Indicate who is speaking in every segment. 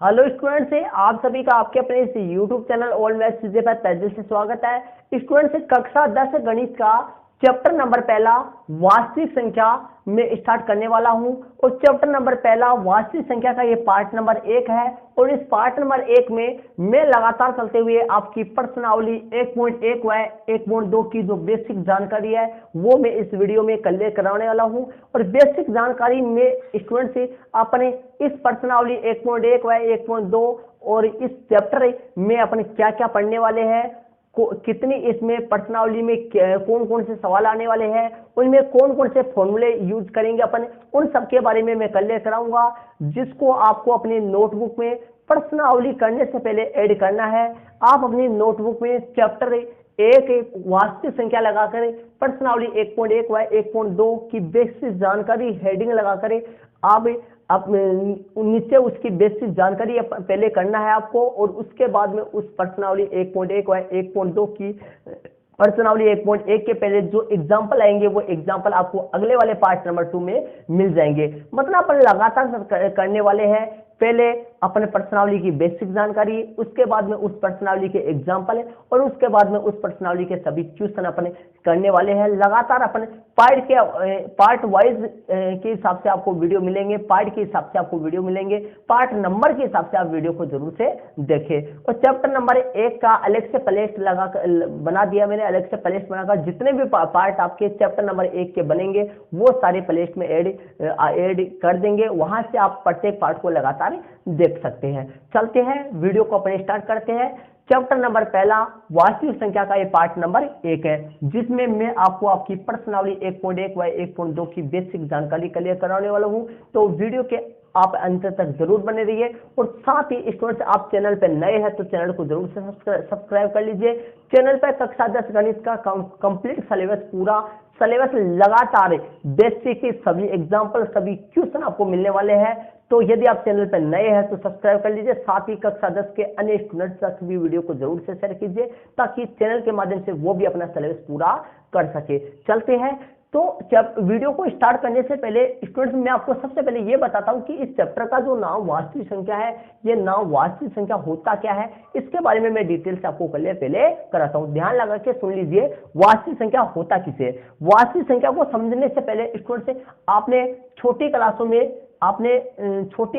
Speaker 1: Hello students से आप सभी का आपके अपने इस यूट्यूब चैनल ऑल मैथ्स चीजें पर तहे दिल से स्वागत है। स्टूडेंट्स कक्षा 10 गणित का चैप्टर नंबर पहला वास्तविक संख्या में स्टार्ट करने वाला हूं और चैप्टर नंबर पहला वास्तविक संख्या का ये पार्ट नंबर 1 है और इस पार्ट नंबर 1 में मैं लगातार चलते हुए आपकी प्रश्नावली 1.1 व 1.2 की जो बेसिक जानकारी है वो मैं इस वीडियो में कल कराने वाला हूं और बेसिक जानकारी में स्टूडेंट से अपने इस प्रश्नावली 1.1 व 1.2 और इस चैप्टर में अपने क्या क्या पढ़ने वाले हैं, कितनी इसमें प्रश्नावली में कौन कौन से सवाल आने वाले हैं, उनमें कौन कौन से फॉर्मूले यूज करेंगे अपन, उन सब के बारे में मैं कल लेकर आऊंगा, जिसको आपको अपनी नोटबुक में प्रश्नावली करने से पहले ऐड करना है। आप अपनी नोटबुक में चैप्टर एक वास्तविक संख्या लगाकर प्रश्नावली 1.1 व 1.2 की बेसिक जानकारी हेडिंग लगाकर आप नीचे उसकी बेसिक जानकारी पहले करना है आपको और उसके बाद में उस प्रश्नावली 1.1 व 1.2 की प्रश्नावली 1.1 के पहले जो एग्जाम्पल आएंगे वो एग्जाम्पल आपको अगले वाले पार्ट नंबर 2 में मिल जाएंगे। मतलब अपन लगातार करने वाले हैं, पहले अपने प्रश्नावली की बेसिक जानकारी, उसके बाद में उस प्रश्नावली के एग्जाम्पल और उसके बाद में उस प्रश्नावली के सभी क्वेश्चन अपने करने वाले हैं। लगातार अपन पार्ट वाइज के हिसाब से आपको वीडियो मिलेंगे, पार्ट के हिसाब से आपको वीडियो मिलेंगे, पार्ट नंबर के हिसाब से आप वीडियो को जरूर से देखें। और चैप्टर नंबर 1 का अलग से प्लेलिस्ट बना दिया मैंने, अलग से प्लेलिस्ट बनाकर जितने भी पार्ट आपके चैप्टर नंबर 1 के बनेंगे वो सारे प्लेलिस्ट में ऐड कर देंगे, वहां से आप प्रत्येक पार्ट को लगातार देख सकते हैं। चलते हैं वीडियो को अपने स्टार्ट करते हैं। चैप्टर नंबर पहला वास्तविक संख्या का ये पार्ट नंबर 1 है, जिसमें मैं आपको आपकी प्रश्नावली 1.1 व 1.2 की बेसिक जानकारी क्लियर कराने वाला हूं। तो वीडियो के आप अंत तक जरूर बने रहिए और साथ ही स्टूडेंट्स आप चैनल पर नए हैं तो चैनल को जरूर से सब्सक्राइब कर लीजिए। चैनल पर कक्षा 10 गणित का कंप्लीट सिलेबस लगातार बेसिक के सभी एग्जाम्पल सभी क्वेश्चन आपको मिलने वाले हैं। तो यदि आप चैनल पर नए हैं तो सब्सक्राइब कर लीजिए, साथ ही कक्षा 10 के अन्य स्टूडेंट्स तक भी वीडियो को जरूर से शेयर कीजिए ताकि चैनल के माध्यम से वो भी अपना सिलेबस पूरा कर सके। चलते हैं। तो जब वीडियो को स्टार्ट करने से पहले स्टूडेंट्स मैं आपको सबसे पहले ये बताता हूं कि इस चैप्टर का जो नाम वास्तविक संख्या है, ये नाम वास्तविक संख्या होता क्या है, इसके बारे में मैं डिटेल से आपको पहले कराता हूं। ध्यान लगा के सुन लीजिए, वास्तविक संख्या होता किसे। वास्तविक संख्या को समझने से पहले स्टूडेंट्स आपने छोटी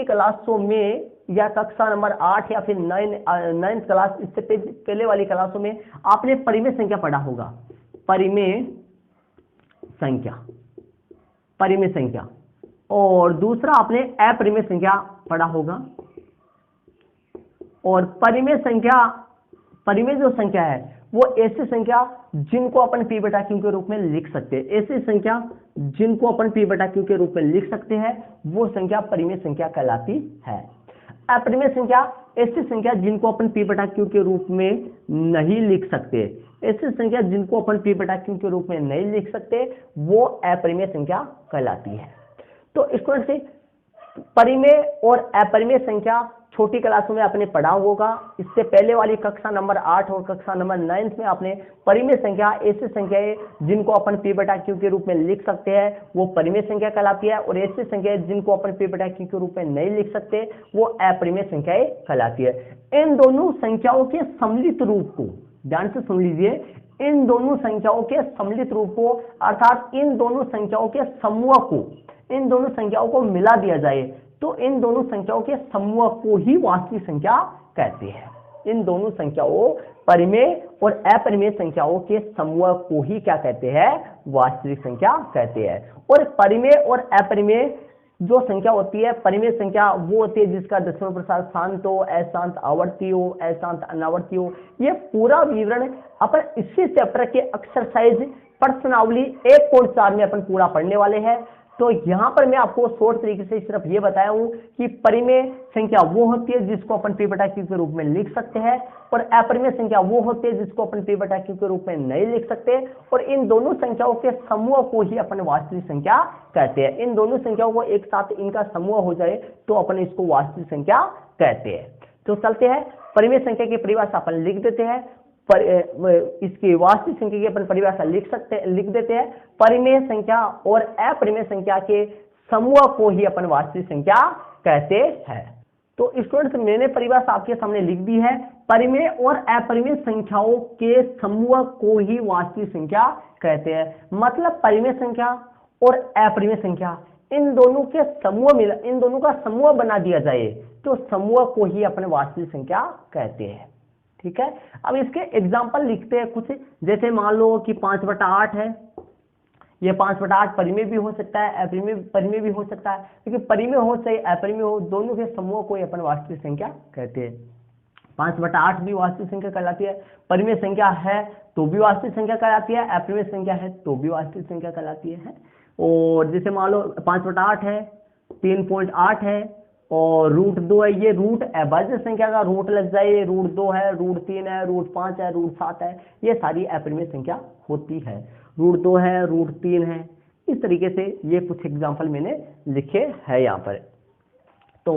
Speaker 1: क्लासों में या कक्षा नंबर 8 या फिर 9th क्लास, इससे पहले वाली क्लासों में आपने परिमेय संख्या पढ़ा होगा। परिमेय संख्या और दूसरा आपने अपरिमेय संख्या पढ़ा होगा। और परिमेय जो संख्या है वो ऐसी संख्या जिनको अपन p बटा q के रूप में लिख सकते हैं, ऐसी संख्या जिनको अपन p बटा q के रूप में लिख सकते हैं वो संख्या परिमेय संख्या कहलाती है। अपरिमेय संख्या ऐसी संख्या जिनको अपन p बटा q के रूप में नहीं लिख सकते, ऐसी संख्या जिनको अपन p बटा q के रूप में नहीं लिख सकते वो अपरिमेय संख्या कहलाती है। तो स्टूडेंट्स परिमेय और अपरिमेय संख्या छोटी क्लासों में आपने पढ़ा होगा। इससे पहले वाली कक्षा नंबर 8 और कक्षा नंबर 9 में आपने परिमेय संख्या ऐसी संख्याएं जिनको अपन p बटा q के रूप में लिख सकते हैं वो परिमेय संख्या कहलाती है और ऐसी संख्याएं जिनको अपन p बटा q के रूप में नहीं लिख सकते वो अपरिमेय संख्याएं कहलाती है। इन दोनों संख्याओं के सम्मिलित रूप को ध्यान से सुन लीजिए, इन दोनों संख्याओं के सम्मिलित रूप को अर्थात इन दोनों संख्याओं के समूह को, इन दोनों संख्याओं को मिला दिया जाए तो इन दोनों संख्याओं के समूह को ही वास्तविक संख्या कहते हैं। इन दोनों संख्याओं परिमेय और अपरिमेय संख्याओं के समूह को ही क्या कहते हैं, वास्तविक संख्या कहते हैं। और परिमेय और अपरिमेय जो संख्या होती है, परिमेय संख्या वो होती है जिसका दशमलव प्रसाद शांत हो, अशांत आवर्ती हो, अशांत अनावर्ती हो। ये पूरा विवरण अपन इसी चैप्टर के एक्सरसाइज प्रश्नावली 1.4 में अपन पूरा पढ़ने वाले हैं। तो यहां पर मैं आपको शॉर्ट तरीके से सिर्फ ये बताया हूं कि परिमेय संख्या वो होती है जिसको अपन p बटा q के रूप में लिख सकते हैं और अपरिमेय संख्या वो होती है जिसको अपन p बटा q के रूप में नहीं लिख सकते और इन दोनों संख्याओं के समूह को ही अपन वास्तविक संख्या कहते हैं। इन दोनों संख्याओं को एक साथ इनका समूह हो जाए तो अपन इसको वास्तविक संख्या कहते हैं। तो चलते हैं, परिमेय संख्या की परिभाषा अपन लिख देते हैं। इसकी वास्तविक संख्या की अपन परिभाषा लिख देते हैं। परिमेय संख्या और अपरिमेय संख्या के समूह को ही अपन वास्तविक संख्या कहते हैं। तो स्टूडेंट्स मैंने परिभाषा आपके सामने लिख दी है, परिमेय और अपरिमेय संख्याओं के समूह को ही वास्तविक संख्या कहते हैं। मतलब परिमेय संख्या और अपरिमेय संख्या इन दोनों का समूह बना दिया जाए तो समूह को ही अपने वास्तविक संख्या कहते हैं। ठीक है, अब इसके एग्जाम्पल लिखते हैं कुछ, जैसे मान लो कि 5/8 है, ये 5/8 परिमेय भी हो सकता है, परिमेय भी हो सकता है, लेकिन परिमेय हो चाहे अपरिमेय हो, दोनों के समूह को ही अपन वास्तविक संख्या कहते हैं। 5/8 भी वास्तविक संख्या कहलाती है, परिमेय संख्या है तो भी वास्तविक संख्या कहलाती है, अपरिमेय संख्या है तो भी वास्तविक संख्या कहलाती है। और जैसे मान लो 5/8 है, 3.8 है और √2 है, ये रूट अभाज्य संख्या का रूट लग जाए, √2 है, √3 है, √5 है, √7 है, ये सारी अपरिमेय संख्या होती है। √2 है, √3 है, इस तरीके से ये कुछ एग्जाम्पल मैंने लिखे हैं यहाँ पर। तो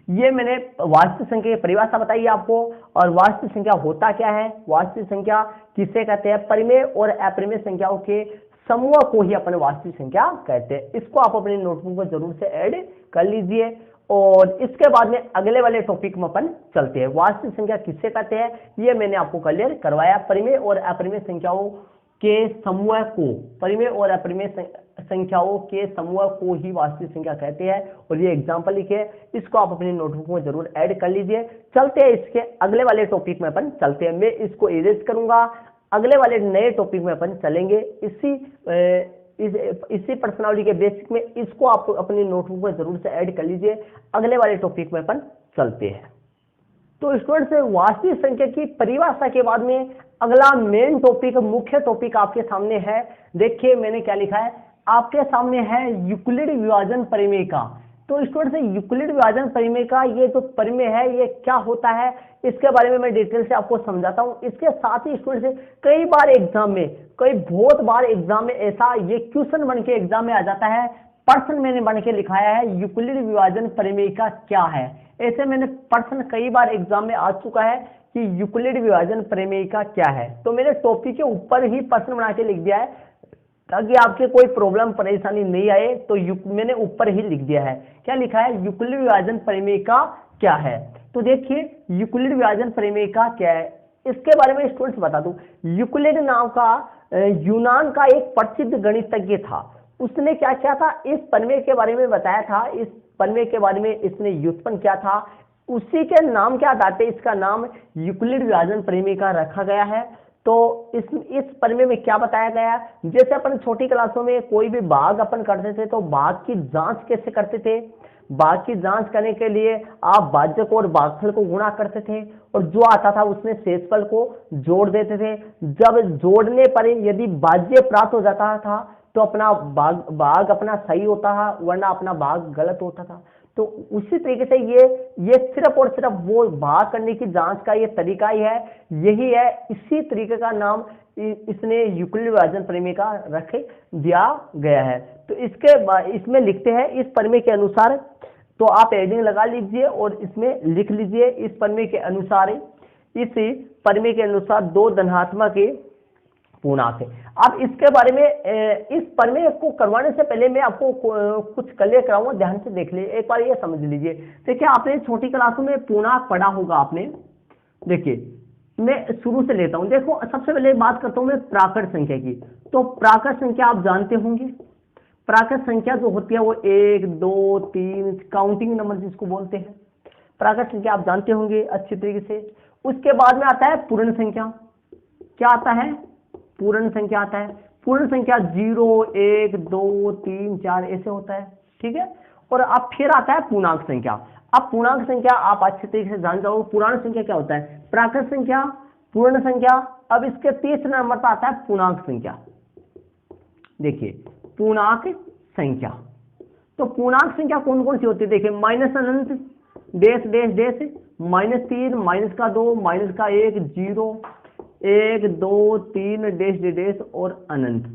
Speaker 1: ये मैंने वास्तविक संख्या की परिभाषा बताई आपको। और वास्तविक संख्या होता क्या है, वास्तविक संख्या किसे कहते हैं, परिमेय और अपरिमेय संख्याओं के समूह को ही अपने वास्तविक संख्या कहते हैं। इसको आप अपने नोटबुक में जरूर से ऐड कर लीजिए। और इसके बाद में अगले वाले टॉपिक में अपन चलते हैं। वास्तविक संख्या किससे कहते हैं ये मैंने आपको क्लियर करवाया। परिमेय और अपरिमेय संख्याओं के समूह को, परिमेय और अपरिमेय संख्याओं के समूह को ही वास्तविक संख्या कहते हैं। और ये एग्जांपल लिखे, इसको आप अपनी नोटबुक में जरूर ऐड कर लीजिए। चलते हैं इसके अगले वाले टॉपिक में अपन चलते हैं। मैं इसको इरेज करूंगा, अगले वाले नए टॉपिक में अपन चलेंगे। इसी पर्सनालिटी के बेसिक में इसको आप अपनी नोटबुक में जरूर से ऐड कर लीजिए। अगले वाले टॉपिक में अपन चलते हैं। तो स्टूडेंट्स वास्तविक संख्या की परिभाषा के बाद में अगला मेन टॉपिक, मुख्य टॉपिक आपके सामने है। देखिए मैंने क्या लिखा है, आपके सामने है यूक्लिड विभाजन परिमेय का। तो स्टूडेंट्स यूक्लिड विभाजन परिमेय का ये जो परिमेय है ये क्या होता है, इसके बारे में मैं डिटेल से आपको समझाता हूँ। इसके साथ ही स्टूडेंट्स कई बार एग्जाम में, बहुत बार एग्जाम में ऐसा ये क्वेश्चन बन के एग्जाम में आ जाता है, प्रश्न मैंने बन के लिखाया है यूक्लिड विभाजन परिमेय का क्या है। ऐसे मैंने प्रश्न कई बार एग्जाम में आ चुका है कि यूक्लिड विभाजन परिमेय का क्या है। तो मैंने टॉपिक के ऊपर ही प्रश्न बना के लिख दिया है ताकि आपके कोई प्रॉब्लम परेशानी नहीं आए। तो मैंने ऊपर ही लिख दिया है, क्या लिखा है, यूक्लिड विभाजन परिमेय का क्या है। तो देखिए यूक्लिड विभाजन परिमेय का क्या है, इसके बारे में स्टूडेंट्स बता दूं। यूक्लिड नाम का यूनान का एक प्रसिद्ध गणितज्ञ था। उसने क्या किया था, इस परिमेय के बारे में बताया था, इस परिमेय के बारे में इसने व्युत्पन्न किया था। उसी के नाम के आधार पे इसका नाम यूक्लिड विभाजन परिमेय का रखा गया है। तो इस परिमेय में क्या बताया गया, जैसे अपन छोटी क्लासों में कोई भी भाग अपन करते थे तो भाग की जांच कैसे करते थे। भाग की जांच करने के लिए आप भाज्य और भागफल को गुणा करते थे और जो आता था उसमें शेषफल को जोड़ देते थे। जब जोड़ने पर यदि भाज्य प्राप्त हो जाता था तो अपना भाग अपना सही होता था, वरना अपना भाग गलत होता था। तो उसी तरीके से ये सिर्फ और सिर्फ वो भाग करने की जांच का ये तरीका ही है, यही है। इसी तरीके का नाम इसने यूक्लिड विभाजन परिमेय का रख दिया गया है। तो इसमें लिखते हैं इस परिमेय के अनुसार, तो आप हेडिंग लगा लीजिए और इसमें लिख लीजिए इस परिमेय के अनुसार, इस परिमेय के अनुसार दो धनात्मक पूर्णांक है। अब इसके बारे में इस परिमेय को करवाने से पहले मैं आपको कुछ क्लियर कराऊंगा, ध्यान से देख लीजिए, एक बार ये समझ लीजिए। देखिए आपने छोटी क्लासों में पूर्णांक पढ़ा होगा आपने। देखिए मैं शुरू से लेता हूं। देखो सबसे पहले बात करता हूं मैं प्राकृत संख्या की। तो प्राकृत संख्या आप जानते होंगे, प्राकृत संख्या जो होती है वो 1 2 3 काउंटिंग नंबर जिसको बोलते हैं, प्राकृत संख्या आप जानते होंगे अच्छी तरीके से। उसके बाद में आता है पूर्ण संख्या। क्या आता है, पूर्ण संख्या आता है। पूर्ण संख्या 0 1 2 3 4 ऐसे होता है, ठीक है। और अब फिर आता है पूर्णांक संख्या। अब पूर्णांक संख्या आप अच्छे तरीके से जान जाओ, पूर्णांक संख्या क्या होता है, प्राकृत संख्या, पूर्ण संख्या। अब इसके तीसरे नंबर पर आता है पूर्णांक संख्या। देखिए पूर्णांक संख्या, तो पूर्णांक संख्या कौन कौन सी होती है, देखिए माइनस अनंत, dash dash dash, -3, -2, -1, 0, 1 2 3 dash dash और अनंत।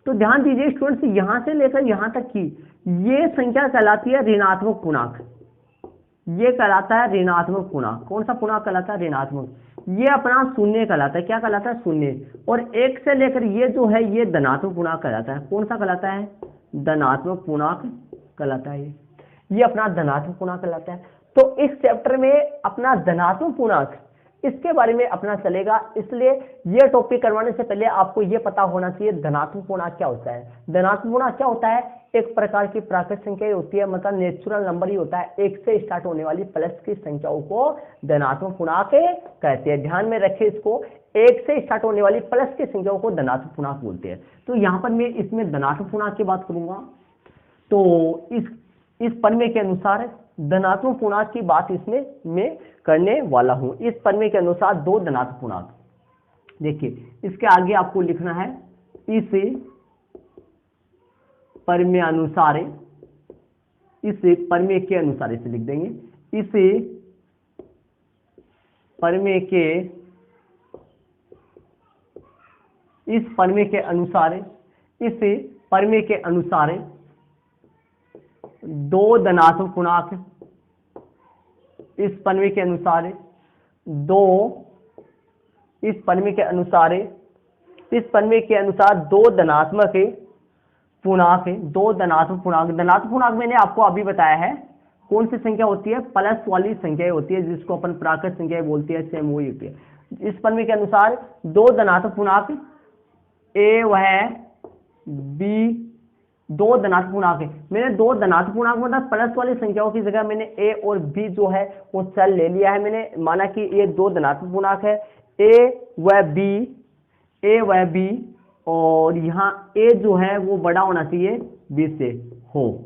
Speaker 1: तो ध्यान दीजिए स्टूडेंट्स, यहां से लेकर यहां तक की ये संख्या कहलाती है ऋणात्मक पूर्णांक। ये कहलाता है ऋणात्मक पूर्णांक। कौन सा पूर्णांक कहलाता है, ऋणात्मक। ये अपना शून्य कहलाता है, क्या कहलाता है, शून्य। और 1 से लेकर ये जो है ये धनात्मक पूर्णांक कहलाता है। कौन सा कहलाता है, धनात्मक पूर्णांक कहलाता है। ये अपना धनात्मक पूर्णांक कहलाता है। तो इस चैप्टर में अपना धनात्मक पूर्णांक इसके बारे में अपना चलेगा, इसलिए यह टॉपिक करवाने से पहले आपको यह पता होना चाहिए धनात्मक पूर्णांक क्या होता है। धनात्मक पूर्णांक क्या होता है? एक प्रकार की प्राकृतिक संख्या होती है, मतलब नेचुरल नंबर ही होता है। एक से स्टार्ट होने वाली प्लस की संख्याओं को धनात्मक पूर्णांक कहते हैं। ध्यान में रखें इसको, एक से स्टार्ट होने वाली प्लस की संख्याओं को धनात्मक पूर्णांक बोलते हैं। तो यहाँ पर मैं इसमें धनात्मक पूर्णांक की बात करूंगा, तो इस प्रमेय के अनुसार धनात्मक पूर्णांक की बात इसमें मैं करने वाला हूं। इस प्रमेय के अनुसार दो धनात्मक पूर्णांक, देखिए इसके आगे आपको लिखना है इस प्रमेय अनुसार, इस प्रमेय के अनुसार इसे लिख देंगे, इस प्रमेय के अनुसार दो धनात्मक पूर्णांक, इस प्रमेय के अनुसार दो धनात्मक पूर्णांक, धनात्मक पूर्णांक मैंने आपको अभी बताया है कौन सी संख्या होती है, प्लस वाली संख्या होती है, जिसको अपन प्राकृत संख्या बोलते हैं, सेम वही होती है। इस प्रमेय के अनुसार दो धनात्मक पूर्णांक ए व बी, दो धनात्मक पूर्णांक है। मैंने दो धनात्मक पूर्णांक मतलब प्लस वाली संख्याओं की जगह मैंने ए और बी जो है वो चल ले लिया है। मैंने माना कि ये दो धनात्मक पूर्णांक है, ए व बी, और यहाँ ए जो है वो बड़ा होना चाहिए बी से हो।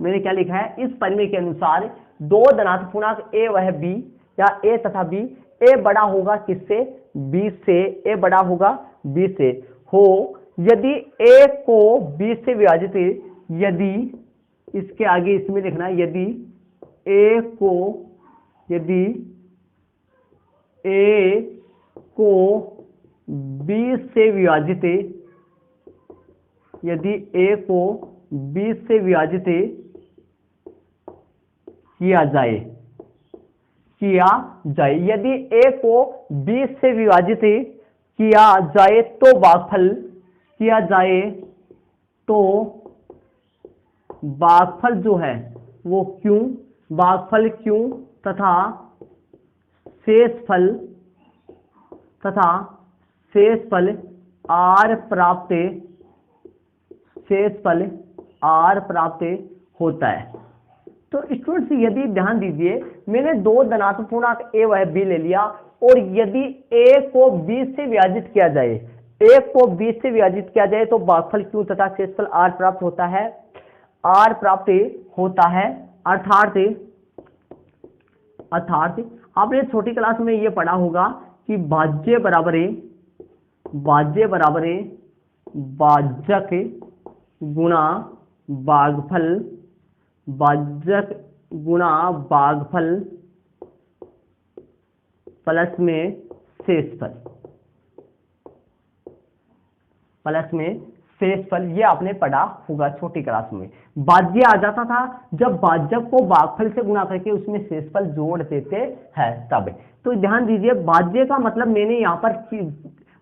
Speaker 1: मैंने क्या लिखा है, इस प्रमेय के अनुसार दो धनात्मक पूर्णांक ए व बी या ए तथा बी, ए बड़ा होगा किससे, बी से, ए बड़ा होगा बी से हो, यदि ए को बी से विभाजित, यदि इसके आगे इसमें लिखना है, यदि ए को बी से विभाजित, यदि ए को बी से विभाजित किया जाए, यदि ए को बी से विभाजित किया जाए तो भागफल जो है वो भागफल क्यों तथा शेषफल आर प्राप्त होता है। तो स्टूडेंट्स यदि ध्यान दीजिए, मैंने दो धनात्मक पूर्णांक ए व बी ले लिया, और यदि ए को बी से विभाजित किया जाए, तो भागफल क्यों तथा शेषफल आर प्राप्त होता है, अर्थात आपने छोटी क्लास में ये पढ़ा होगा कि भाज्य बराबर भाजक गुणा भागफल प्लस में शेषफल, ये आपने पढ़ा होगा छोटी क्लास में। भाज्य आ जाता था जब भाजक को भागफल से गुणा करके उसमें शेषफल जोड़ देते हैं तब। तो ध्यान दीजिए, भाज्य का मतलब मैंने यहाँ पर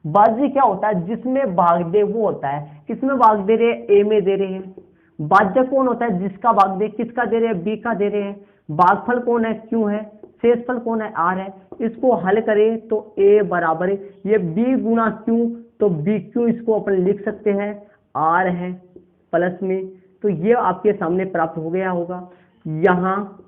Speaker 1: भाज्य क्या होता है, जिसमें भाग दे वो होता है। किसमें भाग दे रहे हैं, ए में दे रहे हैं। भाज्य कौन होता है, जिसका भाग दे, किसका दे रहे हैं, बी का दे रहे हैं। भागफल कौन है, क्यों है। शेषफल कौन है, आर है। इसको हल करें तो ए बराबर ये बी गुणा क्यों, तो बी क्यों इसको अपन लिख सकते हैं, आर है प्लस में। तो ये आपके सामने प्राप्त हो गया होगा। यहाँ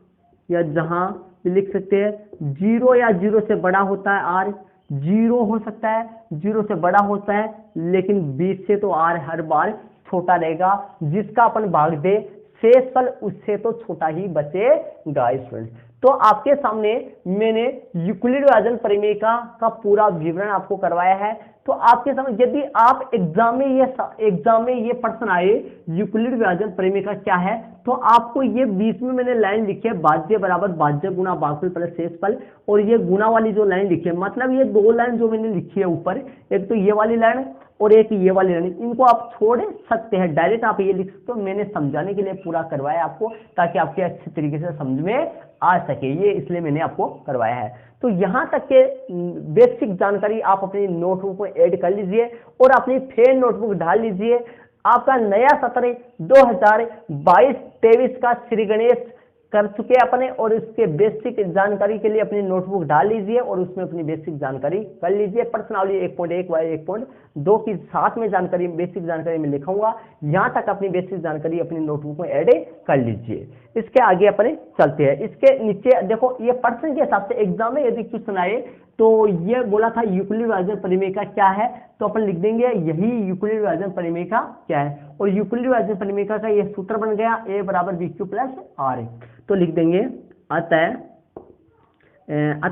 Speaker 1: या जहां लिख सकते हैं, जीरो या जीरो से बड़ा होता है आर, जीरो हो सकता है, जीरो से बड़ा होता है, लेकिन 20 से तो आर हर बार छोटा रहेगा। जिसका अपन भाग दे शेषफल उससे तो छोटा ही बचेगा स्टूडेंट। तो आपके सामने मैंने यूक्लिड विभाजन प्रमेय का पूरा विवरण आपको करवाया है। तो आपके सामने यदि आप एग्जाम में ये प्रश्न आए यूक्लिड विभाजन प्रमेय का क्या है, तो आपको ये बीच में मैंने लाइन लिखी है, भाज्य बराबर भाज्य गुणा भागफल प्लस शेषफल, और ये गुणा वाली जो लाइन लिखी है, मतलब ये दो लाइन जो मैंने लिखी है ऊपर, एक तो ये वाली लाइन और एक ये वाली लाइन, इनको आप छोड़ सकते हैं, डायरेक्ट आप ये लिख सकते हो। मैंने समझाने के लिए पूरा करवाया आपको, ताकि आपके अच्छे तरीके से समझ में आ सके, ये इसलिए मैंने आपको करवाया है। तो यहाँ तक के बेसिक जानकारी आप अपनी नोटबुक में ऐड कर लीजिए और अपनी फेर नोटबुक डाल लीजिए। आपका नया सत्र 2022-23 का श्री गणेश कर चुके हैं अपने, और इसके बेसिक जानकारी के लिए अपनी नोटबुक डाल लीजिए और उसमें अपनी बेसिक जानकारी कर लीजिए। प्रश्नावली 1.1 व 1.2 की साथ में जानकारी, बेसिक जानकारी में लिखूंगा, यहां तक अपनी बेसिक जानकारी अपनी नोटबुक में ऐड कर लीजिए। इसके आगे अपने चलते हैं। इसके नीचे देखो, ये प्रश्न के हिसाब से एग्जाम में यदि क्वेश्चन आए तो ये बोला था यूक्लिड विभाजन परिमेय का क्या है, तो अपन लिख देंगे यही यूक्लिड विभाजन परिमेय का क्या है, और यूक्लिड विभाजन परिमेय का ये सूत्र बन गया a बराबर bq प्लस r। तो लिख देंगे अतः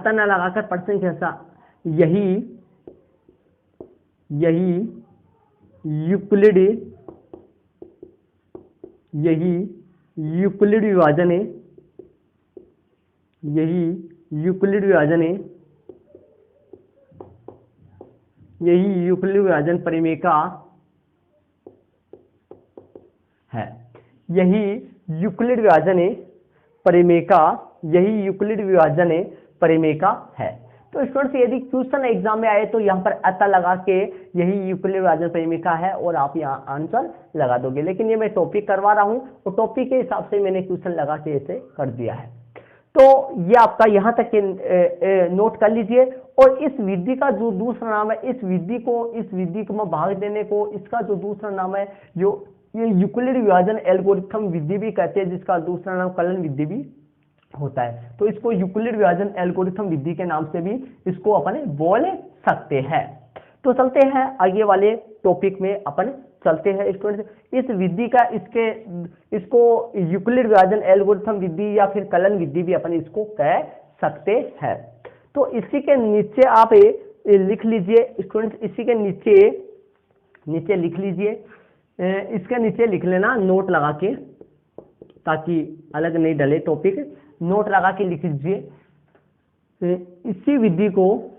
Speaker 1: न लगाकर प्रश्न के हिसाब यही यूक्लिड विभाजन है, यही यूक्लिड विभाजन परिमेय का है, यही यूक्लिड विभाजन परिमेय का, यही यूक्लिड विभाजन परिमेय का है। तो स्टूडेंट्स यदि क्वेश्चन एग्जाम में आए तो यहाँ पर अतः लगा के यही यूक्लिड विभाजन परिमेय का है और आप यहाँ आंसर लगा दोगे, लेकिन ये मैं टॉपिक करवा रहा हूँ तो टॉपिक के हिसाब से मैंने क्वेश्चन लगा के ऐसे कर दिया है। तो ये आपका यहाँ तक के नोट कर लीजिए। और इस विधि का जो दूसरा नाम है, इस विधि को भाग देने को, इसका जो दूसरा नाम है, जो ये यूक्लिड विभाजन एल्गोरिथम विधि भी कहते हैं, जिसका दूसरा नाम कलन विधि भी होता है। तो इसको यूक्लिड विभाजन एल्गोरिथम विधि के नाम से भी इसको अपन बोल सकते हैं। तो चलते हैं आगे वाले टॉपिक में, अपन चलते हैं स्टूडेंट्स। इस विधि का इसको यूक्लिड विभाजन एल्गोरिथम विधि या फिर कलन विधि भी अपन इसको कह सकते हैं। तो इसी के नीचे आप लिख लीजिए स्टूडेंट्स, इसी के नीचे लिख लीजिए, इसके नीचे लिख लेना नोट लगा के, ताकि अलग नहीं डले टॉपिक, नोट लगा के लिख लीजिए। इसी विधि को,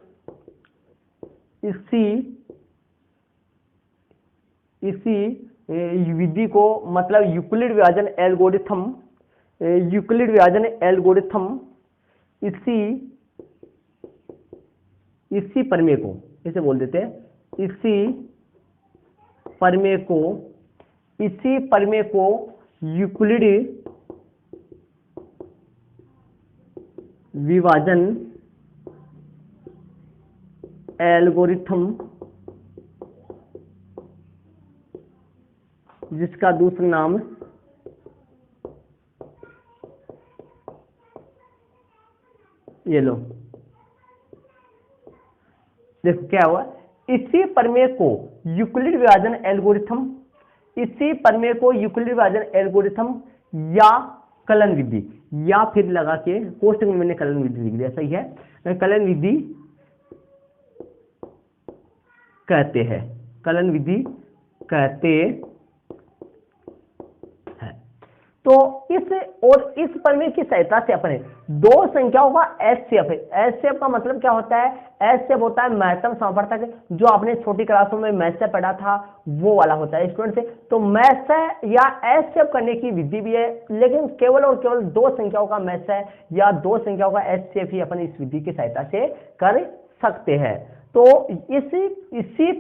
Speaker 1: इसी विधि को मतलब यूक्लिड विभाजन एल्गोरिथम इसी प्रमेय को ऐसे बोल देते हैं, इसी प्रमेय को यूक्लिड विभाजन एल्गोरिथम, जिसका दूसरा नाम ये लो, देखो क्या हुआ, इसी प्रमेय को यूक्लिड विभाजन एल्गोरिथम या कलन विधि, या फिर लगा के कोष्टक में मैंने कलन विधि लिख दिया, सही है, कलन विधि कहते हैं, कलन विधि कहते हैं। तो इस प्रमेय की सहायता से अपने दो संख्याओं का एचसीएफ का मतलब क्या होता है, एचसीएफ होता है महत्तम समवर्तक, जो आपने छोटी क्लासों में मैथ से पढ़ा था वो वाला होता है स्टूडेंट से। तो मैथ से या एचसीएफ करने की विधि भी है, लेकिन केवल और केवल दो संख्याओं का मैथ है या दो संख्याओं का एचसीएफ ही अपन इस विधि की सहायता से कर सकते हैं। तो इसी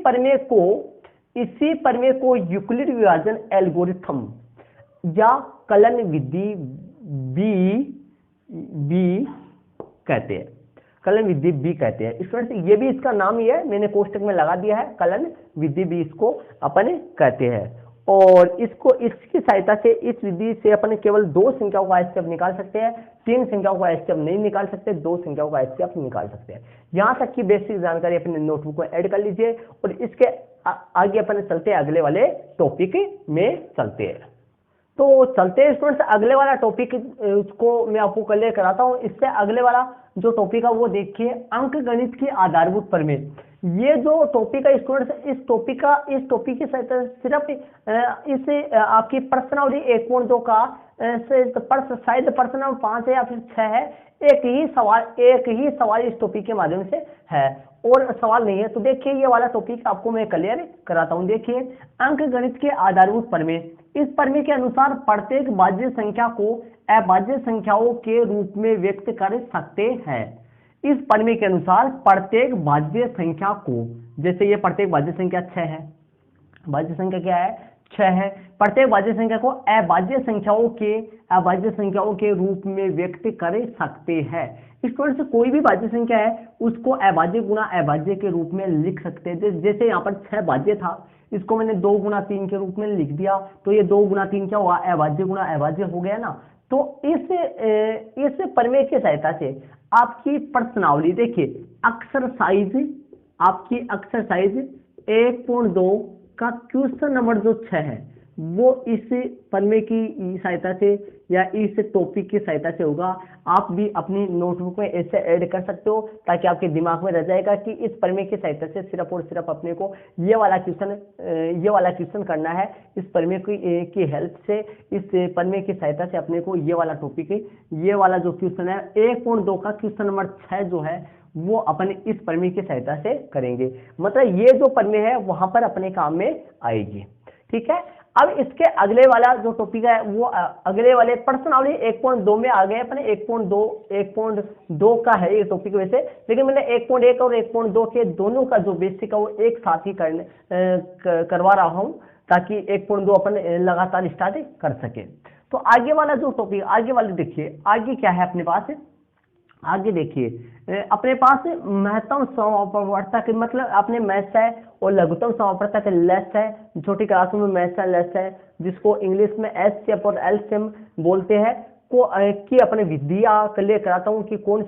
Speaker 1: प्रमेय को यूक्लिड विभाजन एल्गोरिथम या कलन विधि भी कहते हैं, कलन विधि भी कहते हैं स्टूडेंट्स। ये भी इसका नाम ही है, मैंने कोष्टक में लगा दिया है, कलन विधि भी इसको अपन कहते हैं। और इसकी सहायता से, इस विधि से अपन केवल दो संख्याओं का एचसीएफ निकाल सकते हैं, तीन संख्याओं का एचसीएफ नहीं निकाल सकते, दो संख्याओं का एचसीएफ निकाल सकते हैं। यहां तक की बेसिक जानकारी अपने नोटबुक में ऐड कर लीजिए और इसके आगे अपन चलते हैं, अगले वाले टॉपिक में चलते हैं। तो चलते हैं स्टूडेंट्स, अगले वाला टॉपिक उसको मैं आपको कल कराता हूँ। इससे अगले वाला जो टॉपिक है वो देखिए, अंक गणित की आधारभूत प्रमेय। ये जो टॉपिक है स्टूडेंट्स, इस टॉपिक की सहायता सिर्फ इसे आपकी प्रश्नावली 1.2 का शायद प्रश्न नंबर 5 है या फिर 6 है, एक ही सवाल इस टॉपिक के माध्यम से है और सवाल नहीं है। तो देखिए ये वाला टॉपिक आपको मैं क्लियर कराता हूँ। देखिए, अंक गणित के आधारभूत प्रमेय। इस प्रमेय के अनुसार प्रत्येक भाज्य संख्या को अभाज्य संख्याओं के रूप में व्यक्त कर सकते हैं। इस प्रमेय के अनुसार प्रत्येक भाज्य संख्या को, जैसे ये प्रत्येक भाज्य संख्या 6 है, भाज्य संख्या क्या है 6 है। प्रत्येक भाज्य संख्या को अभाज्य संख्याओं के रूप में व्यक्त कर सकते हैं। स्टूडेंट्स कोई भी भाज्य संख्या है उसको अभाज्य गुणा अभाज्य के रूप में लिख सकते हैं। जैसे यहाँ पर 6 भाज्य था, इसको मैंने 2 गुणा 3 के रूप में लिख दिया, तो ये 2 गुणा 3 क्या हुआ, अभाज्य गुणा अभाज्य हो गया ना। तो इस प्रमेय की सहायता से आपकी प्रश्नावली देखिए, आपकी एक्सरसाइज 1.2 का क्वेश्चन नंबर जो 6 है वो इस प्रमेय की सहायता से या इस टॉपिक की सहायता से होगा। आप भी अपनी नोटबुक में ऐसे ऐड कर सकते हो ताकि आपके दिमाग में रह जाएगा कि इस प्रमेय की सहायता से सिर्फ और सिर्फ अपने को ये वाला क्वेश्चन करना है। इस प्रमेय की हेल्प से, इस प्रमेय की सहायता से अपने को ये वाला टॉपिक, ये वाला जो क्वेश्चन है 1.2 का क्वेश्चन नंबर 6 जो है वो अपन इस प्रमेय की सहायता से करेंगे। मतलब ये जो प्रमेय है वहां पर अपने काम में आएगी। ठीक है, अब इसके अगले वाला जो टॉपिक है वो अगले वाले प्रश्नावली 1.2 में आ गए अपने। 1.2 का है ये टॉपिक वैसे, लेकिन मैंने 1.1 और 1.2 के दोनों का जो बेसिक है वो एक साथ ही करवा रहा हूं ताकि 1.2 अपन लगातार स्टार्ट कर सके। तो आगे वाला जो टॉपिक, आगे वाले देखिए आगे क्या है अपने पास। आगे देखिए अपने पास महत्तम समवर्तक, मतलब अपने मैथ्स है और लघुत्तम समवर्तक लेस है। छोटी क्लासों में मैथ्स है लेस है, जिसको इंग्लिश में एचसीएफ और एलसीएम बोलते हैं। कि अपने विधिया क्लियर कराता हूँ कि कौन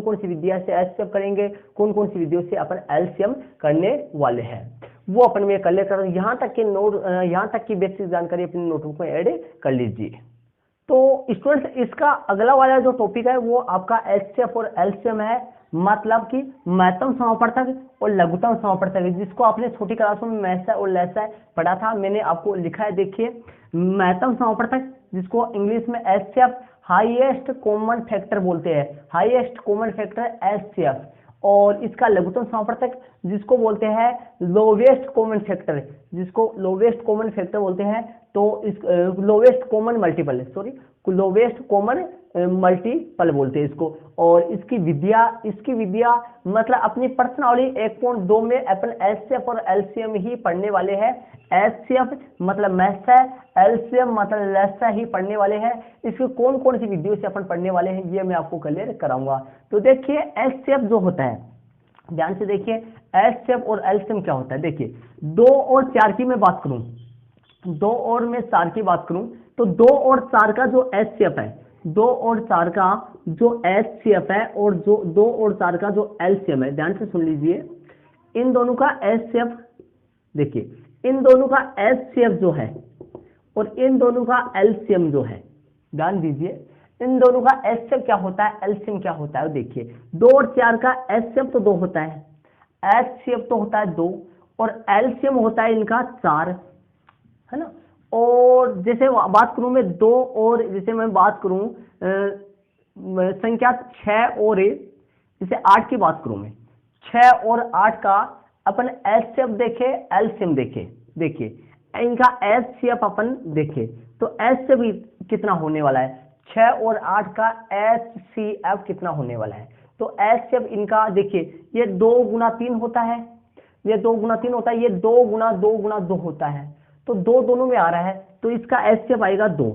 Speaker 1: कौन सी विधिया से एचसीएफ करेंगे, कौन कौन सी विधियों से अपन एलसीएम करने वाले हैं, वो अपन में क्लियर कर। यहाँ तक की बेसिक जानकारी अपनी नोटबुक में ऐड कर लीजिए। तो स्टूडेंट्स इसका अगला वाला जो टॉपिक है वो आपका एचसीएफ और एलसीएम है, मतलब कि महत्तम समवर्तक और लघुत्तम समवर्तक, जिसको आपने छोटी क्लासों में मैथ्स और लेस पढ़ा था। मैंने आपको लिखा है, देखिए महत्तम समवर्तक जिसको इंग्लिश में एचसीएफ हाईएस्ट कॉमन फैक्टर बोलते हैं, हाईएस्ट कॉमन फैक्टर एचसीएफ। और इसका लघुत्तम समवर्तक जिसको बोलते हैं लोवेस्ट कॉमन फैक्टर, जिसको लोवेस्ट कॉमन फैक्टर बोलते हैं। तो इस लोवेस्ट कॉमन मल्टीपल बोलते हैं इसको। और इसकी विधिया मतलब अपनी प्रश्नावली 1.2 में अपन एचसीएफ और एलसीएम ही पढ़ने वाले हैं। एचसीएफ मतलब मैथ्स है, एलसीएम मतलब लेस ही पढ़ने वाले हैं। इसके कौन कौन सी विधियों से अपन पढ़ने वाले हैं ये मैं आपको क्लियर कराऊंगा। तो देखिए एचसीएफ जो होता है, ध्यान से देखिए एचसीएफ और एलसीएम क्या होता है। देखिए 2 और 4 की मैं बात करूं, 2 और मैं 4 की बात करूं तो 2 और 4 का जो एचसीएफ है, 2 और 4 का जो एचसीएफ है और जो 2 और 4 का जो एलसीएम है, ध्यान से सुन लीजिए। इन दोनों का एचसीएफ, देखिए इन दोनों का एचसीएफ जो है और इन दोनों का एलसीएम जो है, ध्यान दीजिए इन दोनों का एचसीएफ क्या होता है, एलसीएम क्या होता है। देखिए 2 और 4 का एचसीएफ तो 2 होता है, एचसीएफ तो होता है 2 और एलसीएम होता है इनका 4, है ना। और जैसे बात करूं मैं 2 और, जैसे मैं बात करूं संख्या 6 और जैसे 8 की बात करूं मैं, 6 और 8 का अपन एचसीएफ देखे, एलसीएम देखे। देखिए इनका एचसीएफ अपन देखे तो एचसीएफ कितना होने वाला है, 6 और 8 का एचसीएफ कितना होने वाला है। तो एचसीएफ इनका देखिए ये 2 गुना 3 होता है, ये 2 गुना 3 होता है, ये 2 गुना 2 गुना 2 होता है। तो 2 दोनों में आ रहा है तो इसका एचसीएफ आएगा 2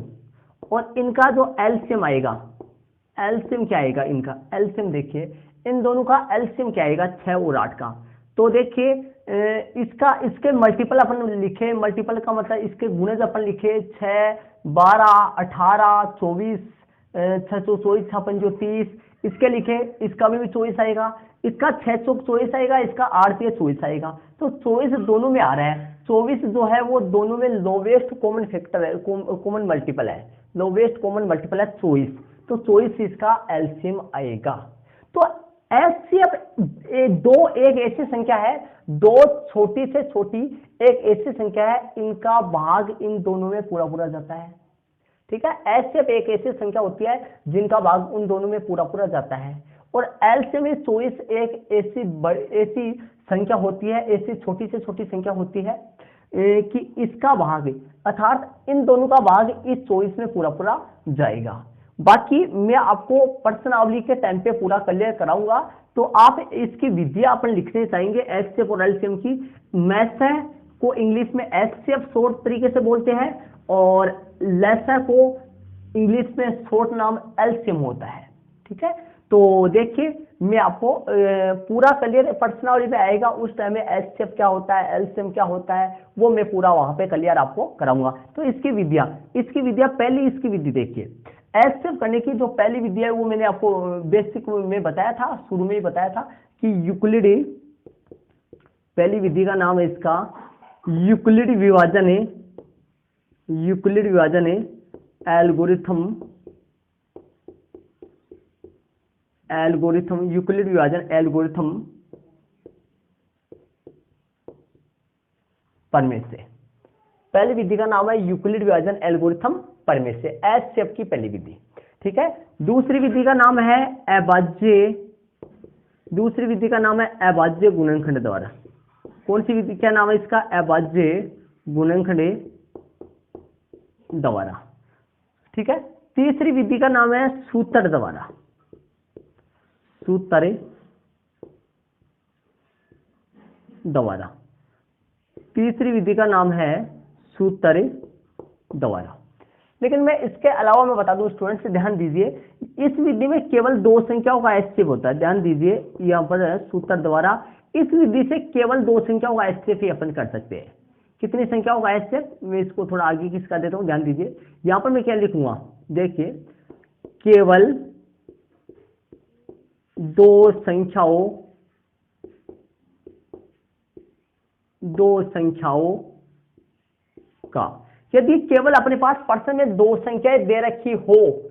Speaker 1: और इनका जो एलसीएम आएगा, एलसीएम क्या आएगा इनका, एलसीएम देखिए इन दोनों का एलसीएम क्या आएगा 6 और 8 का। तो देखिए इसके मल्टीपल अपन लिखे, मल्टीपल का मतलब इसके गुणज अपन लिखे 6, 12, 18, 24, 6 24, 6 पंजो 30, इसके लिखे, इसका भी 24 आएगा, इसका 6 चौक 24 आएगा, इसका 8 3 24 आएगा। तो 24 दोनों में आ रहा है। 24 जो है वो दोनों में लोवेस्ट कॉमन फैक्टर है, कॉमन मल्टीपल है, लोवेस्ट कॉमन मल्टीपल है 24। तो 24 इसका एलसीएम आएगा। तो एचसीएफ 2 एक ऐसी संख्या है, 2 छोटी से छोटी एक ऐसी संख्या है, इनका भाग इन दोनों में पूरा पूरा जाता है। ठीक है, एचसीएफ एक ऐसी संख्या होती है जिनका भाग उन दोनों में पूरा पूरा जाता है। और एलसीएम 24 एक ऐसी संख्या होती है, ऐसी छोटी से छोटी संख्या होती है कि इसका भाग अर्थात इन दोनों का भाग इस 24 में पूरा पूरा जाएगा। बाकी मैं आपको प्रश्नावली के टाइम पे पूरा क्लियर कराऊंगा। तो आप इसकी विधियां अपन लिखने चाहेंगे एचसीएफ और एलसीएम की, मैथ्स है को इंग्लिश में एचसीएफ शॉर्ट तरीके से बोलते हैं और लेसर को इंग्लिश में शॉर्ट नाम एलसीएम होता है। ठीक है, तो देखिए मैं आपको पूरा क्लियर पर्सनालिटी पे आएगा उस टाइम में एचसीएफ क्या होता है, एलसीएम क्या होता है, वो मैं पूरा वहां पे क्लियर आपको कराऊंगा। तो इसकी विधियां, पहली इसकी विधि देखिए। एचसीएफ करने की जो पहली विधि है वो मैंने आपको बेसिक में बताया था, शुरू में ही बताया था कि यूक्लिड, पहली विधि का नाम है इसका यूक्लिड विभाजन है, यूक्लिड विभाजन है एल्गोरिथम, यूक्लिड विभाजन एल्गोरिथम प्रमेय से। पहली विधि का नाम है यूक्लिड विभाजन एल्गोरिथम प्रमेय से, एचसीएफ की पहली विधि। ठीक है, दूसरी विधि का नाम है अभाज्य, दूसरी विधि का नाम है अभाज्य गुणनखंड द्वारा। कौन सी विधि, क्या नाम है इसका, अभाज्य गुणनखंड द्वारा। ठीक है, तीसरी विधि का नाम है सूत्र द्वारा, सूत्र द्वारा, तीसरी विधि का नाम है सूत्र द्वारा। लेकिन मैं इसके अलावा मैं बता दूं स्टूडेंट से, ध्यान दीजिए इस विधि में केवल दो संख्याओं का एचसीएफ होता है। ध्यान दीजिए यहाँ पर है सूत्र द्वारा, इस विधि से केवल दो संख्याओं का एचसीएफ ही अपन कर सकते हैं। कितनी संख्याओं का एचसीएफ, मैं इसको थोड़ा आगे किसका देता हूं, ध्यान दीजिए यहां पर मैं क्या लिखूंगा, देखिए केवल दो संख्याओं का, यदि केवल अपने पास प्रश्न में दो संख्याएं दे रखी हो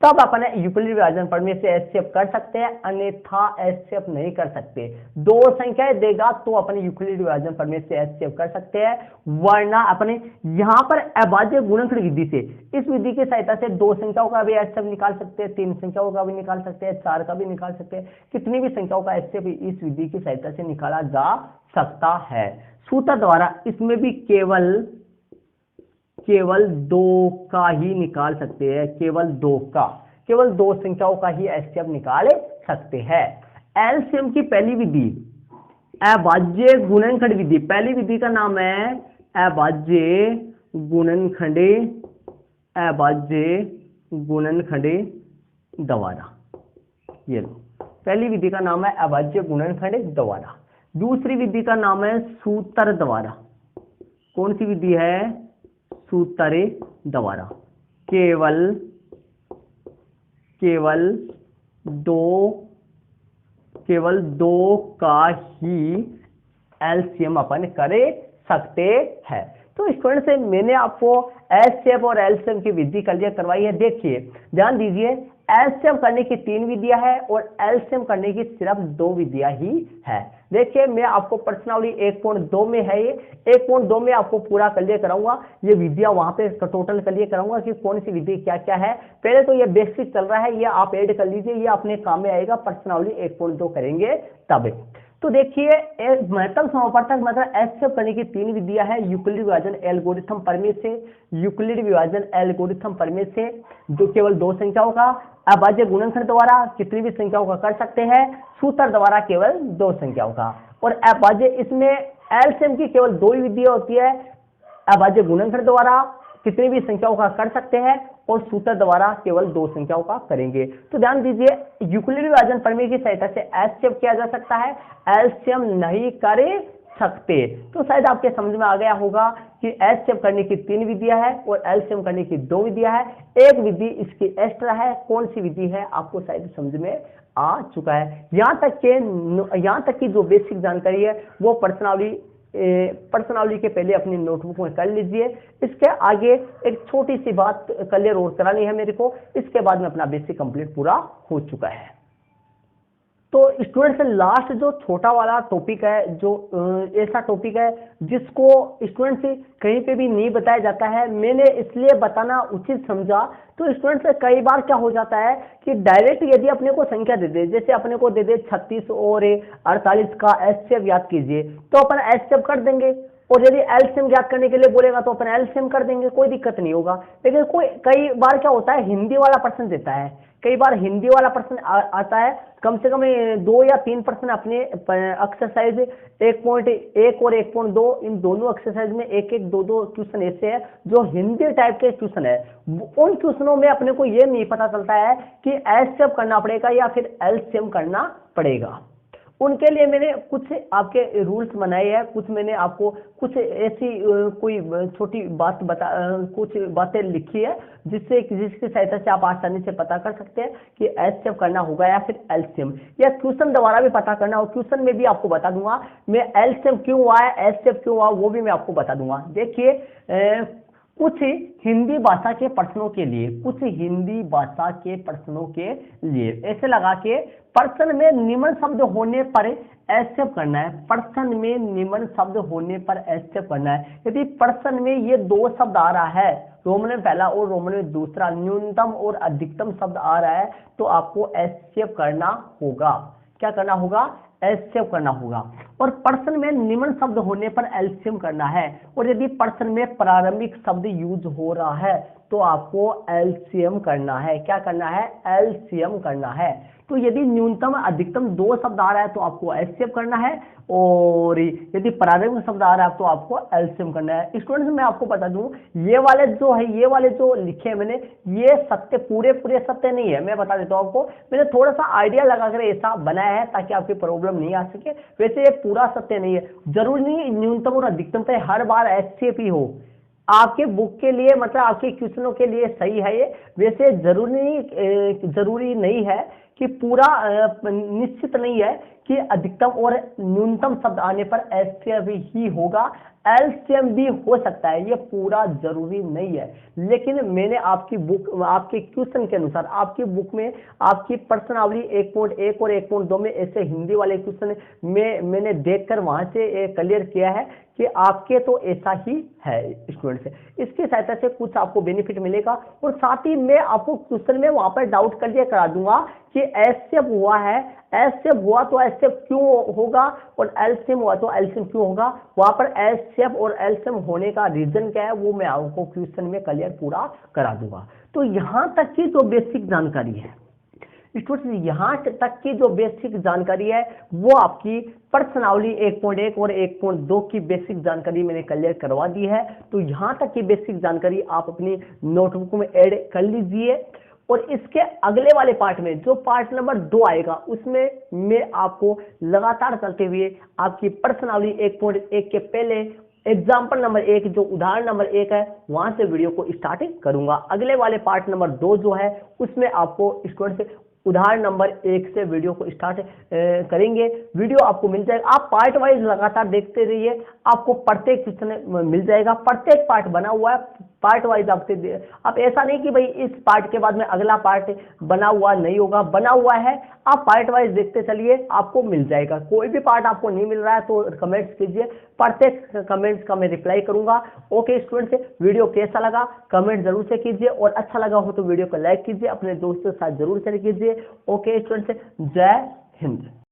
Speaker 1: तब अपने यूक्लिड विभाजन प्रमेय से एचसीएफ कर सकते हैं, अन्यथा एचसीएफ नहीं कर सकते। दो संख्याएं देगा तो अपने यूक्लिड विभाजन प्रमेय से एचसीएफ कर सकते हैं, वरना अपने यहां पर अभाज्य गुणनखंड विधि से, इस विधि की सहायता से दो संख्याओं का भी एचसीएफ निकाल सकते हैं, तीन संख्याओं का भी निकाल सकते हैं, चार का भी निकाल सकते हैं, कितनी भी संख्याओं का एचसीएफ इस विधि की सहायता से निकाला जा सकता है। सूत्र द्वारा इसमें भी केवल दो का ही निकाल सकते हैं, केवल दो संख्याओं का ही एचसीएफ निकाल सकते हैं। एलसीएम की पहली विधि अभाज्य गुणनखंड विधि, पहली विधि का नाम है अभाज्य गुणनखंड द्वारा। ये लो, पहली विधि का नाम है अभाज्य गुणनखंड द्वारा। दूसरी विधि का नाम है सूत्र द्वारा। कौन सी विधि है, सूत्र द्वारा। केवल दो का ही एलसीएम अपन कर सकते हैं। तो स्टूडेंट से मैंने आपको एचसीएफ और एलसीएम की विधि क्लियर करवाई है। देखिए ध्यान दीजिए, एचसीएफ करने की 3 विधियां हैं और एलसीएम करने की सिर्फ 2 विधियां ही है। देखिए मैं आपको पर्सनली 1.2 में है, ये 1.2 में आपको पूरा क्लियर कराऊंगा, ये विधियां वहां पे टोटल क्लियर कराऊंगा कि कौन सी विधि क्या क्या है। पहले तो ये बेसिक चल रहा है, ये आप ऐड कर लीजिए, ये अपने काम में आएगा, पर्सनली 1.2 करेंगे तब। तो देखिए महत्तम समापवर्तक मतलब एचसीएफ करने की 3 विधियां हैं, यूक्लिड विभाजन एल्गोरिथम प्रमेय से, यूक्लिड विभाजन एल्गोरिथम प्रमेय से जो केवल 2 संख्याओं का, अभाज्य गुणनखंड द्वारा कितनी भी संख्याओं का कर सकते हैं, सूत्र द्वारा केवल 2 संख्याओं का, और अभाज्य इसमें एलसीएम की केवल 2 ही विधियां होती है, अभाज्य गुणनखंड द्वारा कितनी भी संख्याओं का कर सकते हैं और सूत्र द्वारा केवल 2 संख्याओं का करेंगे। तो ध्यान दीजिए यूक्लिड विभाजन प्रमेय की सहायता से एचसीएफ किया जा सकता है, एलसीएम नहीं कर सकते। तो शायद आपके समझ में आ गया होगा कि एचसीएफ करने की 3 विधियां है और एलसीएम करने की 2 विधियां है, एक विधि इसकी एक्स्ट्रा है, कौन सी विधि है आपको शायद समझ में आ चुका है। यहां तक की जो बेसिक जानकारी है वो पर्सनालिटी के पहले अपनी नोटबुक में कर लीजिए। इसके आगे एक छोटी सी बात क्लियर और करानी है मेरे को, इसके बाद में अपना बेसिक कंप्लीट पूरा हो चुका है। तो स्टूडेंट्स लास्ट जो छोटा वाला टॉपिक है, जो ऐसा टॉपिक है जिसको स्टूडेंट से कहीं पे भी नहीं बताया जाता है, मैंने इसलिए बताना उचित समझा। तो स्टूडेंट्स कई बार क्या हो जाता है कि डायरेक्ट यदि अपने को संख्या दे दे, जैसे अपने को दे दे 36 और 48 का एचसीएफ याद कीजिए, तो अपन एचसीएफ कर देंगे, और यदि एलसीएम ज्ञात करने के लिए बोलेगा तो अपन एलसीएम कर देंगे, कोई दिक्कत नहीं होगा। लेकिन कई बार क्या होता है, हिंदी वाला प्रश्न देता है, कई बार हिंदी वाला प्रश्न आता है, कम से कम 2 या 3 प्रश्न अपने एक्सरसाइज 1.1 और 1.2 इन दोनों एक्सरसाइज में एक एक दो दो क्वेश्चन ऐसे है जो हिंदी टाइप के क्वेश्चन है। उन क्वेश्चनों में अपने को ये नहीं पता चलता है कि एचसीएफ करना पड़ेगा या फिर एलसीएम करना पड़ेगा। उनके लिए मैंने कुछ आपके रूल्स बनाए हैं, कुछ मैंने आपको कुछ ऐसी कोई छोटी बात कुछ बातें लिखी है जिसकी सहायता से आप आसानी से पता कर सकते हैं कि एचसीएफ करना होगा या फिर एलसीएम, या क्वेश्चन दोबारा भी पता करना हो। क्वेश्चन में भी आपको बता दूंगा मैं एलसीएम क्यों हुआ है, एचसीएफ क्यों हुआ, वो भी मैं आपको बता दूंगा। देखिए कुछ हिंदी भाषा के प्रश्नों के लिए, कुछ हिंदी भाषा के प्रश्नों के लिए ऐसे लगा के प्रश्न में निम्न शब्द होने पर एचसीएफ करना है। प्रश्न में निम्न शब्द होने पर एचसीएफ करना है। यदि प्रश्न में ये 2 शब्द आ रहा है, रोमन में पहला और रोमन में दूसरा, न्यूनतम और अधिकतम शब्द आ रहा है, तो आपको एचसीएफ करना होगा। क्या करना होगा? एचसीएफ करना होगा। और प्रश्न में निम्न शब्द होने पर एलसीएम करना है। और यदि प्रश्न में प्रारंभिक शब्द यूज हो रहा है तो आपको एलसीएम करना है। क्या करना है? एलसीएम करना है। तो यदि न्यूनतम अधिकतम 2 शब्द आ रहा है तो आपको एचसीएफ करना है, और यदि प्रारंभिक शब्द आ रहा है तो आपको एलसीएम करना है। स्टूडेंट्स मैं आपको बता दूं, ये वाले जो लिखे हैं मैंने, ये सत्य पूरे सत्य नहीं है। मैं बता देता हूं आपको, मैंने थोड़ा सा आइडिया लगाकर ऐसा बनाया है ताकि आपकी प्रॉब्लम नहीं आ सके। वैसे ये पूरा सत्य नहीं है। जरूरी नहीं न्यूनतम और अधिकतम पे हर बार एचसीएफ ही हो। आपके बुक के लिए मतलब आपके क्वेश्चनों के लिए सही है ये। वैसे जरूरी नहीं है कि पूरा निश्चित नहीं है कि अधिकतम और न्यूनतम शब्द आने पर एचसीएफ ही होगा, एलसीएम भी हो सकता है। ये पूरा जरूरी नहीं है। लेकिन मैंने आपकी बुक, आपके क्वेश्चन के अनुसार, आपकी बुक में आपकी प्रश्नावली 1.1 और 1.2 में ऐसे हिंदी वाले क्वेश्चन में मैंने देखकर वहां से क्लियर किया है कि आपके तो ऐसा ही है स्टूडेंट से। इसकी सहायता से कुछ आपको बेनिफिट मिलेगा, और साथ ही मैं आपको क्वेश्चन में वहां पर डाउट क्लियर करा दूंगा कि एचसीएफ हुआ है, एचसीएफ हुआ तो एचसीएफ क्यों होगा, और एलसीएम हुआ तो एलसीएम क्यों होगा। वहां पर एचसीएफ और एलसीएम होने का रीजन क्या है वो मैं आपको क्वेश्चन में क्लियर पूरा करा दूंगा। तो यहां तक की जो बेसिक जानकारी है स्टूडेंट्स, यहां तक की जो बेसिक जानकारी है वो आपकी प्रश्नावली 1.1 और 1.2 की बेसिक जानकारी मैंने क्लियर करवा दी है। तो यहां तक की बेसिक जानकारी आप अपनी नोटबुक में ऐड कर लीजिए। और इसके अगले वाले पार्ट में जो पार्ट नंबर 2 आएगा उसमें मैं आपको लगातार चलते हुए आपकी प्रश्नावली 1.1 के पहले एग्जाम्पल नंबर 1 जो उदाहरण नंबर 1 है वहां से वीडियो को स्टार्ट करूंगा। अगले वाले पार्ट नंबर 2 जो है उसमें आपको स्टूडेंट से उदाहरण नंबर 1 से वीडियो को स्टार्ट करेंगे। वीडियो आपको मिल जाएगा, आप पार्ट वाइज लगातार देखते रहिए, आपको प्रत्येक क्वेश्चन मिल जाएगा। प्रत्येक पार्ट बना हुआ है, पार्ट वाइज आप ऐसा नहीं कि भाई इस पार्ट के बाद में अगला पार्ट बना हुआ नहीं होगा, बना हुआ है। आप पार्ट वाइज देखते चलिए, आपको मिल जाएगा। कोई भी पार्ट आपको नहीं मिल रहा है तो कमेंट्स कीजिए, प्रत्येक कमेंट्स का मैं रिप्लाई करूंगा। ओके स्टूडेंट्स, वीडियो कैसा लगा कमेंट जरूर से कीजिए, और अच्छा लगा हो तो वीडियो को लाइक कीजिए, अपने दोस्तों के साथ जरूर शेयर कीजिए। ओके स्टूडेंट्स, जय हिंद।